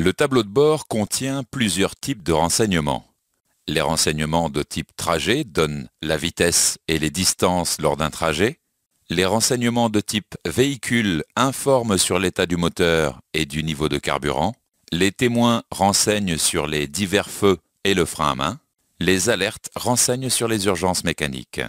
Le tableau de bord contient plusieurs types de renseignements. Les renseignements de type trajet donnent la vitesse et les distances lors d'un trajet. Les renseignements de type véhicule informent sur l'état du moteur et du niveau de carburant. Les témoins renseignent sur les divers feux et le frein à main. Les alertes renseignent sur les urgences mécaniques.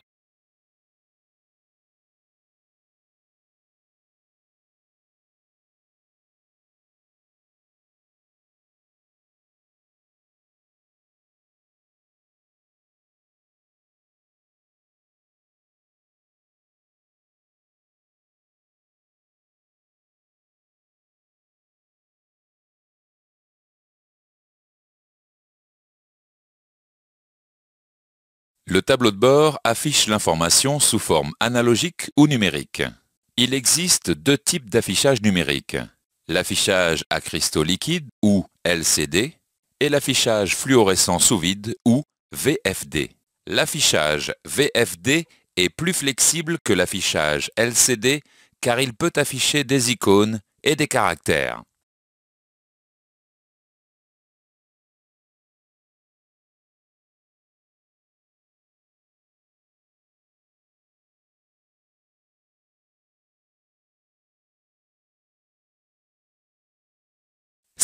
Le tableau de bord affiche l'information sous forme analogique ou numérique. Il existe deux types d'affichage numérique. L'affichage à cristaux liquides ou LCD et l'affichage fluorescent sous vide ou VFD. L'affichage VFD est plus flexible que l'affichage LCD car il peut afficher des icônes et des caractères.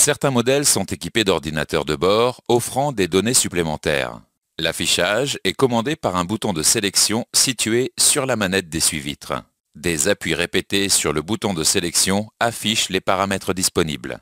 Certains modèles sont équipés d'ordinateurs de bord offrant des données supplémentaires. L'affichage est commandé par un bouton de sélection situé sur la manette d'essuie-vitre. Des appuis répétés sur le bouton de sélection affichent les paramètres disponibles.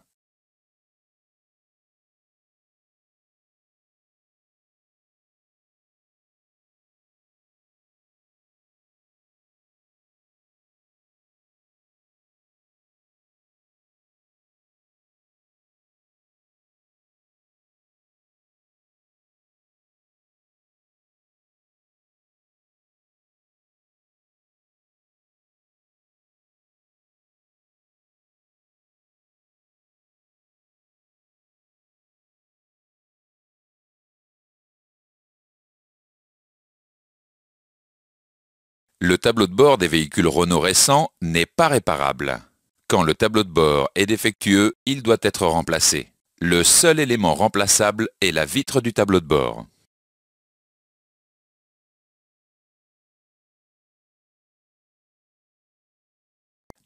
Le tableau de bord des véhicules Renault récents n'est pas réparable. Quand le tableau de bord est défectueux, il doit être remplacé. Le seul élément remplaçable est la vitre du tableau de bord.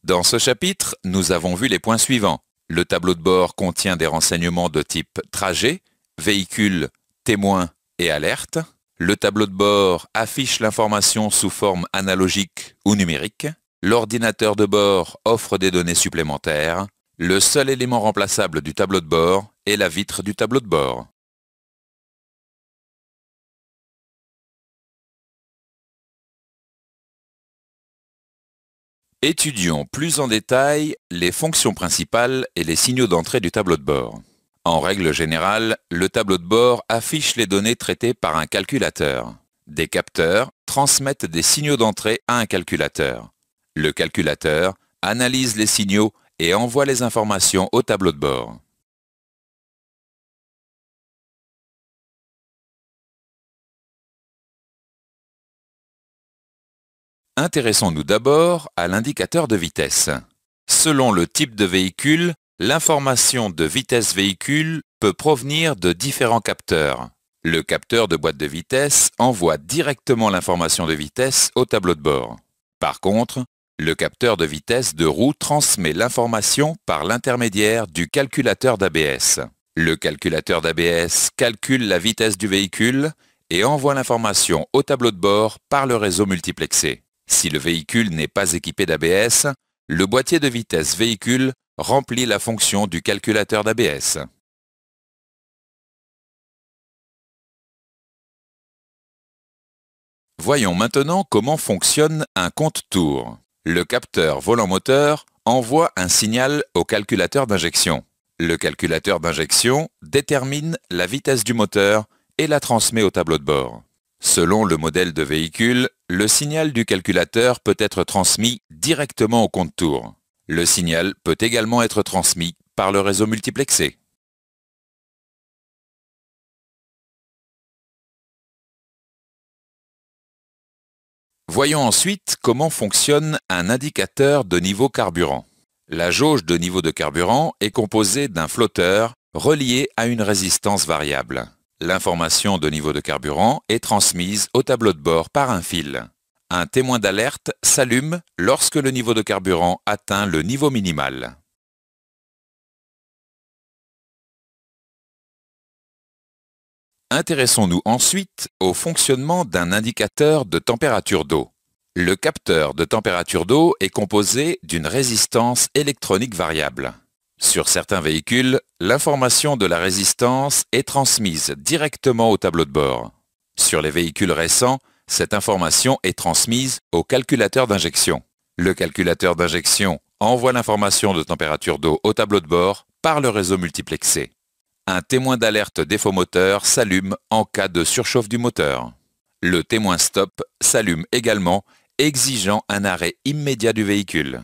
Dans ce chapitre, nous avons vu les points suivants. Le tableau de bord contient des renseignements de type trajet, véhicule, témoin et alerte. Le tableau de bord affiche l'information sous forme analogique ou numérique. L'ordinateur de bord offre des données supplémentaires. Le seul élément remplaçable du tableau de bord est la vitre du tableau de bord. Étudions plus en détail les fonctions principales et les signaux d'entrée du tableau de bord. En règle générale, le tableau de bord affiche les données traitées par un calculateur. Des capteurs transmettent des signaux d'entrée à un calculateur. Le calculateur analyse les signaux et envoie les informations au tableau de bord. Intéressons-nous d'abord à l'indicateur de vitesse. Selon le type de véhicule, l'information de vitesse véhicule peut provenir de différents capteurs. Le capteur de boîte de vitesse envoie directement l'information de vitesse au tableau de bord. Par contre, le capteur de vitesse de roue transmet l'information par l'intermédiaire du calculateur d'ABS. Le calculateur d'ABS calcule la vitesse du véhicule et envoie l'information au tableau de bord par le réseau multiplexé. Si le véhicule n'est pas équipé d'ABS, le boîtier de vitesse véhicule remplit la fonction du calculateur d'ABS. Voyons maintenant comment fonctionne un compte-tours. Le capteur volant-moteur envoie un signal au calculateur d'injection. Le calculateur d'injection détermine la vitesse du moteur et la transmet au tableau de bord. Selon le modèle de véhicule, le signal du calculateur peut être transmis directement au compte-tours. Le signal peut également être transmis par le réseau multiplexé. Voyons ensuite comment fonctionne un indicateur de niveau carburant. La jauge de niveau de carburant est composée d'un flotteur relié à une résistance variable. L'information de niveau de carburant est transmise au tableau de bord par un fil. Un témoin d'alerte s'allume lorsque le niveau de carburant atteint le niveau minimal. Intéressons-nous ensuite au fonctionnement d'un indicateur de température d'eau. Le capteur de température d'eau est composé d'une résistance électronique variable. Sur certains véhicules, l'information de la résistance est transmise directement au tableau de bord. Sur les véhicules récents, cette information est transmise au calculateur d'injection. Le calculateur d'injection envoie l'information de température d'eau au tableau de bord par le réseau multiplexé. Un témoin d'alerte défaut moteur s'allume en cas de surchauffe du moteur. Le témoin stop s'allume également, exigeant un arrêt immédiat du véhicule.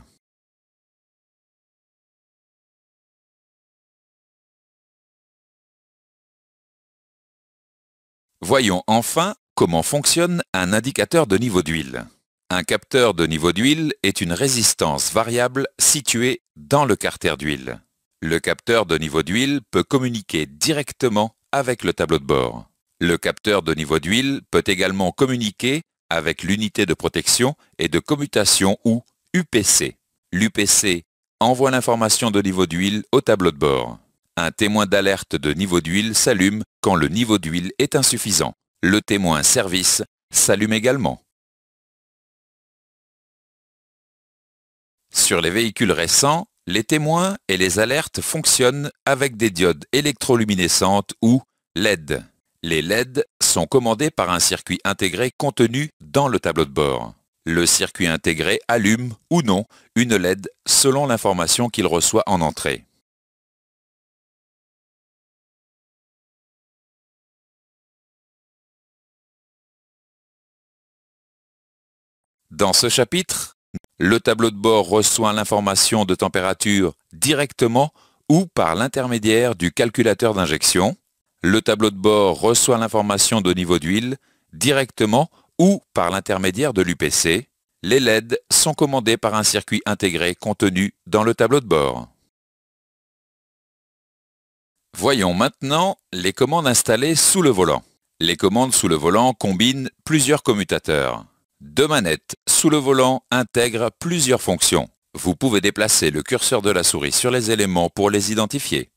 Voyons enfin comment fonctionne un indicateur de niveau d'huile. Un capteur de niveau d'huile est une résistance variable située dans le carter d'huile. Le capteur de niveau d'huile peut communiquer directement avec le tableau de bord. Le capteur de niveau d'huile peut également communiquer avec l'unité de protection et de commutation ou UPC. L'UPC envoie l'information de niveau d'huile au tableau de bord. Un témoin d'alerte de niveau d'huile s'allume quand le niveau d'huile est insuffisant. Le témoin service s'allume également. Sur les véhicules récents, les témoins et les alertes fonctionnent avec des diodes électroluminescentes ou LED. Les LED sont commandés par un circuit intégré contenu dans le tableau de bord. Le circuit intégré allume ou non une LED selon l'information qu'il reçoit en entrée. Dans ce chapitre, le tableau de bord reçoit l'information de température directement ou par l'intermédiaire du calculateur d'injection. Le tableau de bord reçoit l'information de niveau d'huile directement ou par l'intermédiaire de l'UPC. Les LED sont commandés par un circuit intégré contenu dans le tableau de bord. Voyons maintenant les commandes installées sous le volant. Les commandes sous le volant combinent plusieurs commutateurs. Deux manettes sous le volant intègrent plusieurs fonctions. Vous pouvez déplacer le curseur de la souris sur les éléments pour les identifier.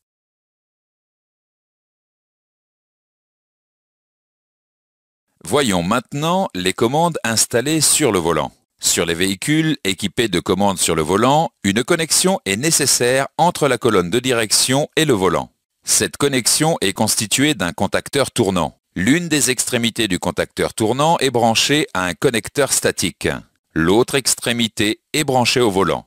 Voyons maintenant les commandes installées sur le volant. Sur les véhicules équipés de commandes sur le volant, une connexion est nécessaire entre la colonne de direction et le volant. Cette connexion est constituée d'un contacteur tournant. L'une des extrémités du contacteur tournant est branchée à un connecteur statique. L'autre extrémité est branchée au volant.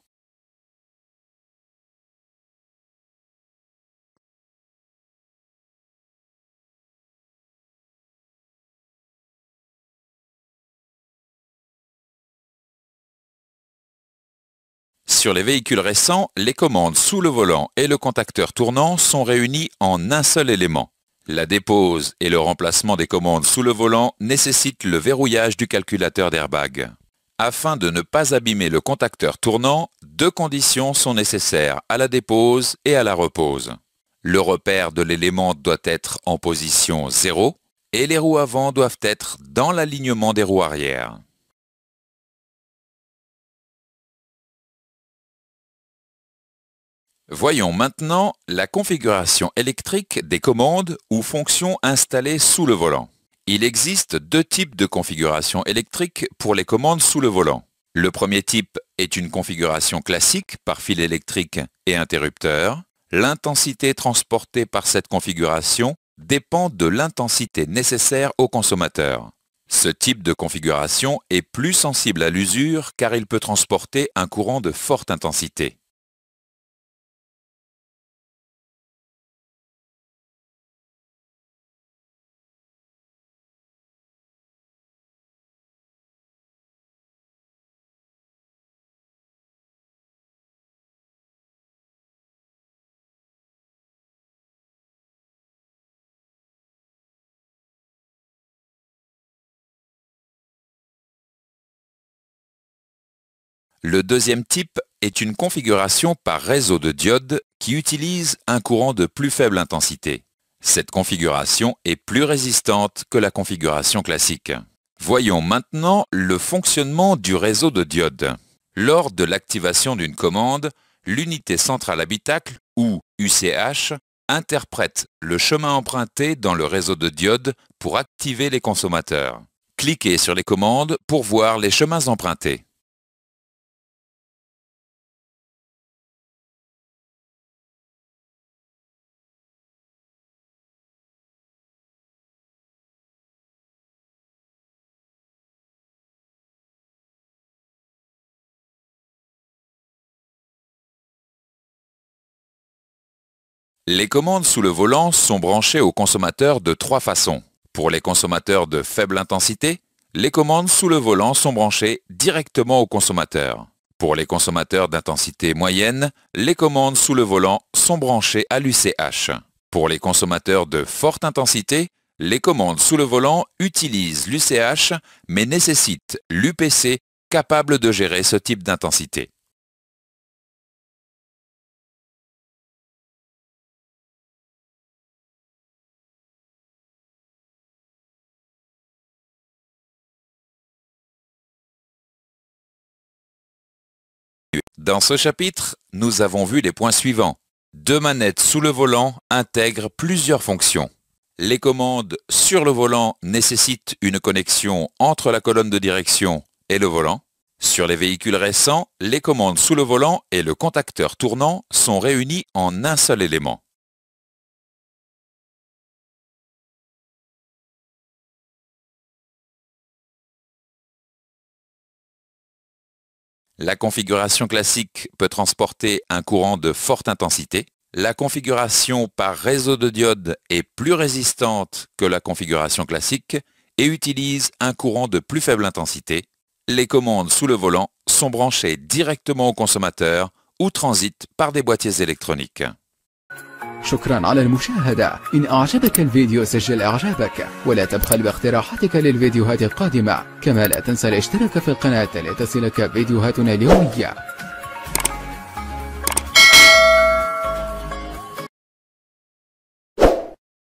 Sur les véhicules récents, les commandes sous le volant et le contacteur tournant sont réunis en un seul élément. La dépose et le remplacement des commandes sous le volant nécessitent le verrouillage du calculateur d'airbag. Afin de ne pas abîmer le contacteur tournant, deux conditions sont nécessaires à la dépose et à la repose. Le repère de l'élément doit être en position 0 et les roues avant doivent être dans l'alignement des roues arrière. Voyons maintenant la configuration électrique des commandes ou fonctions installées sous le volant. Il existe deux types de configuration électrique pour les commandes sous le volant. Le premier type est une configuration classique par fil électrique et interrupteur. L'intensité transportée par cette configuration dépend de l'intensité nécessaire au consommateur. Ce type de configuration est plus sensible à l'usure car il peut transporter un courant de forte intensité. Le deuxième type est une configuration par réseau de diodes qui utilise un courant de plus faible intensité. Cette configuration est plus résistante que la configuration classique. Voyons maintenant le fonctionnement du réseau de diodes. Lors de l'activation d'une commande, l'unité centrale habitacle, ou UCH, interprète le chemin emprunté dans le réseau de diodes pour activer les consommateurs. Cliquez sur les commandes pour voir les chemins empruntés. Les commandes sous le volant sont branchées aux consommateurs de trois façons. Pour les consommateurs de faible intensité, les commandes sous le volant sont branchées directement au consommateur. Pour les consommateurs d'intensité moyenne, les commandes sous le volant sont branchées à l'UCH. Pour les consommateurs de forte intensité, les commandes sous le volant utilisent l'UCH mais nécessitent l'UPC capable de gérer ce type d'intensité. Dans ce chapitre, nous avons vu les points suivants. Deux manettes sous le volant intègrent plusieurs fonctions. Les commandes sur le volant nécessitent une connexion entre la colonne de direction et le volant. Sur les véhicules récents, les commandes sous le volant et le contacteur tournant sont réunis en un seul élément. La configuration classique peut transporter un courant de forte intensité. La configuration par réseau de diodes est plus résistante que la configuration classique et utilise un courant de plus faible intensité. Les commandes sous le volant sont branchées directement au consommateur ou transitent par des boîtiers électroniques. شكرا على المشاهدة. إن أعجبك الفيديو سجل إعجابك ولا تبخل باقتراحاتك للفيديوهات القادمة، كما لا تنسى الاشتراك في القناة لتصلك فيديوهاتنا اليومية.